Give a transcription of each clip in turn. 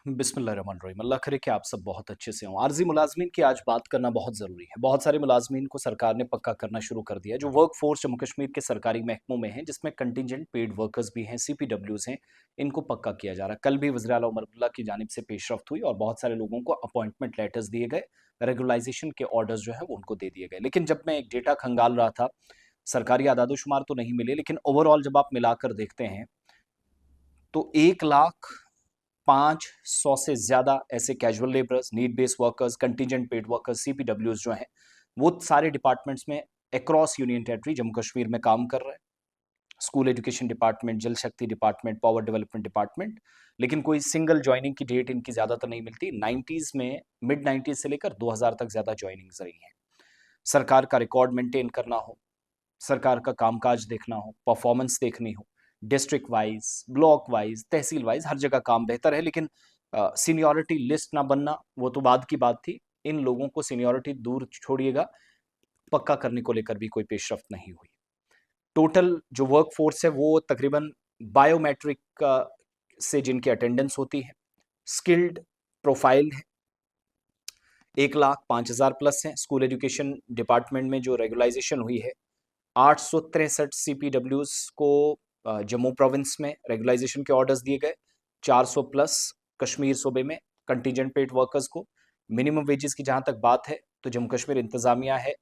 बिस्मिल्लाहिर्रहमानिर्रहीम। अल्लाह करे कि आप सब बहुत अच्छे से हों। आर्ज़ी मुलाज़मीन की आज बात करना बहुत ज़रूरी है। बहुत सारे मुलाज़मीन को सरकार ने पक्का करना शुरू कर दिया है, जो वर्क फ़ोर्स जम्मू कश्मीर के सरकारी महकमों में हैं, जिसमें कंटिंजेंट पेड वर्कर्स भी हैं, सीपीडब्ल्यूज़ हैं, इनको पक्का किया जा रहा है। कल भी वज़ीर आला उमर अब्दुल्ला की जानिब से पेशरफ़्त हुई और बहुत सारे लोगों को अपॉइंटमेंट लेटर्स दिए गए, रेगुलाइज़ेशन के ऑर्डर्स जो हैं वो उनको दे दिए गए। लेकिन जब मैं एक डेटा खंगाल रहा था, सरकारी आदाद-ओ-शुमार तो नहीं मिले, लेकिन ओवरऑल जब आप मिलाकर देखते हैं, तो 1,05,100 से ज़्यादा ऐसे casual labourers, need based workers, contingent paid workers, सीपीडब्ल्यूज़ जो हैं, वो सारे डिपार्टमेंट्स में across union territory Jammu Kashmir में काम कर रहे हैं। स्कूल एजुकेशन डिपार्टमेंट, जल शक्ति डिपार्टमेंट, पावर डेवलपमेंट डिपार्टमेंट, लेकिन कोई सिंगल जॉइनिंग की डेट इनकी ज़्यादातर नहीं मिलती। 90s में, मिड 90s से लेकर 2000 तक ज़्यादा जॉइनिंग्स रही हैं। सरकार का रिकॉर्ड मेंटेन करना हो, सरकार का कामकाज देखना हो, परफॉर्मेंस देखनी हो, डिस्ट्रिक्ट वाइज, ब्लॉक वाइज, तहसील वाइज हर जगह काम बेहतर है, लेकिन सीनियरिटी लिस्ट ना बनना वो तो बाद की बात थी। इन लोगों को सीनियरिटी दूर छोड़िएगा, पक्का करने को लेकर भी कोई पेशरफ्त नहीं हुई। टोटल जो वर्क फोर्स है वो तकरीबन बायोमेट्रिक से जिनकी अटेंडेंस होती है, स्किल्ड प्रोफाइल है, 1,05,000 प्लस हैं। स्कूल एजुकेशन डिपार्टमेंट में जो रेगुलाइजेशन हुई है, 863 सीपीडब्ल्यूज को जम्मू प्रोविंस में रेगुलाइजेशन के ऑर्डर्स दिए गए, 400 प्लस कश्मीर सूबे में कंटीजेंट पेड वर्कर्स को। मिनिमम वेजेस की जहां तक बात है, तो जम्मू कश्मीर इंतजामिया है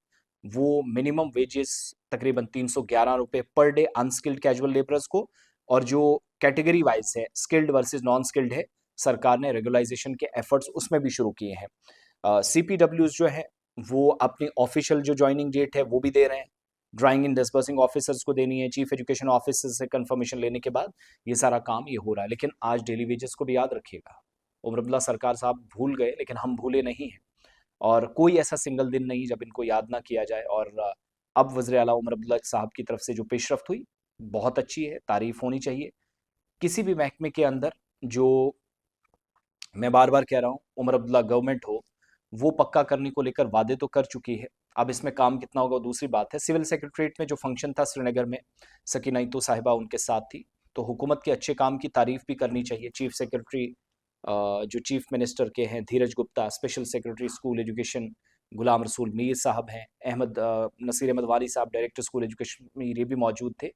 वो मिनिमम वेजेस तकरीबन 311 रुपए per day unskilled casual labourers को, और जो कैटेगरी वाइज है, स्किल्ड वर्सेस नॉन स्किल्ड है, सरकार ने रेगुलाइजेशन के एफर्ट्स उसमें भी शुरू किए हैं। सीपीडब्ल्यूज जो है वो अपनी ऑफिशियल जो ज्वाइनिंग डेट है वो भी दे रहे हैं, ड्राइंग इन डिस्बर्सिंग ऑफिसर्स को देनी है, चीफ एजुकेशन ऑफिसर से कंफर्मेशन लेने के बाद ये सारा काम ये हो रहा है। लेकिन आज डेली वेजेस को भी याद रखिएगा, उमर अब्दुल्ला सरकार साहब भूल गए, लेकिन हम भूले नहीं हैं, और कोई ऐसा सिंगल दिन नहीं जब इनको याद ना किया जाए। और अब वज़ीर आला उमर अब्दुल्ला साहब की तरफ से जो पेशरफ्त हुई, बहुत अच्छी है, तारीफ होनी चाहिए। किसी भी महकमे के अंदर जो, मैं बार बार कह रहा हूँ, उमर अब्दुल्ला गवर्नमेंट हो, वो पक्का करने को लेकर वादे तो कर चुकी है। अब इसमें काम कितना होगा वो दूसरी बात है। सिविल सेक्रेटरीट में जो फंक्शन था श्रीनगर में, सकीना ईतो साहिबा उनके साथ थी, तो हुकूमत के अच्छे काम की तारीफ भी करनी चाहिए। चीफ सेक्रेटरी जो चीफ मिनिस्टर के हैं, Dheeraj Gupta, special secretary school education Ghulam Rasool Mir साहब हैं, नसीर अहमद वाली साहब डायरेक्टर स्कूल एजुकेशन ये भी मौजूद थे।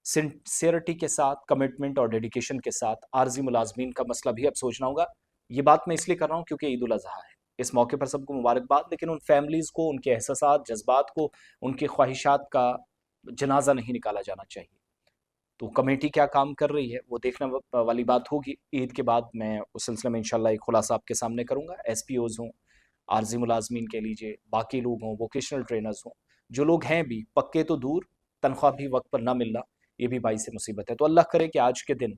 सिंसियरिटी के साथ, कमिटमेंट और डेडिकेशन के साथ आर्जी मुलाजमीन का मसला भी अब सोचना होगा। ये बात मैं इसलिए कर रहा हूँ क्योंकि ईद उल अजहा है, इस मौके पर सबको मुबारकबाद, लेकिन उन फैमिलीज़ को, उनके एहसासात, जज्बात को, उनकी ख्वाहिशात का जनाजा नहीं निकाला जाना चाहिए। तो कमेटी क्या काम कर रही है वो देखने वाली बात होगी। ईद के बाद मैं उस सिलसिले में इंशाल्लाह एक खुलासा आपके सामने करूँगा। एसपीओज़ हों, आर्जी मुलाजमीन कह लीजिए, बाकी लोग हों, वोकेशनल ट्रेनर्स हों, जो लोग हैं भी पक्के तो दूर, तनख्वाह भी वक्त पर ना मिलना, ये भी बाइस मुसीबत है। तो अल्लाह करे कि आज के दिन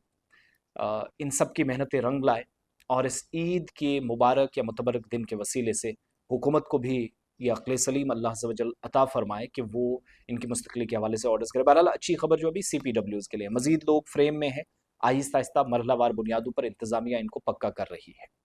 इन सब की मेहनतें रंग लाए, और इस ईद के मुबारक या मुतबरक दिन के वसीले से हुकूमत को भी ये अक़ल सलीम अल्लाह अज़्ज़ व जल अता फ़रमाए कि वो इनकी मुस्तक़ली के हवाले से ऑर्डर्स करे। बहरहाल अच्छी खबर जो अभी सीपीडब्ल्यूज़ के लिए, मज़ीद लोग फ्रेम में हैं, आहिस्ता आहिस्ता मरहलावार बुनियादों पर इंतज़ामिया इनको पक्का कर रही है।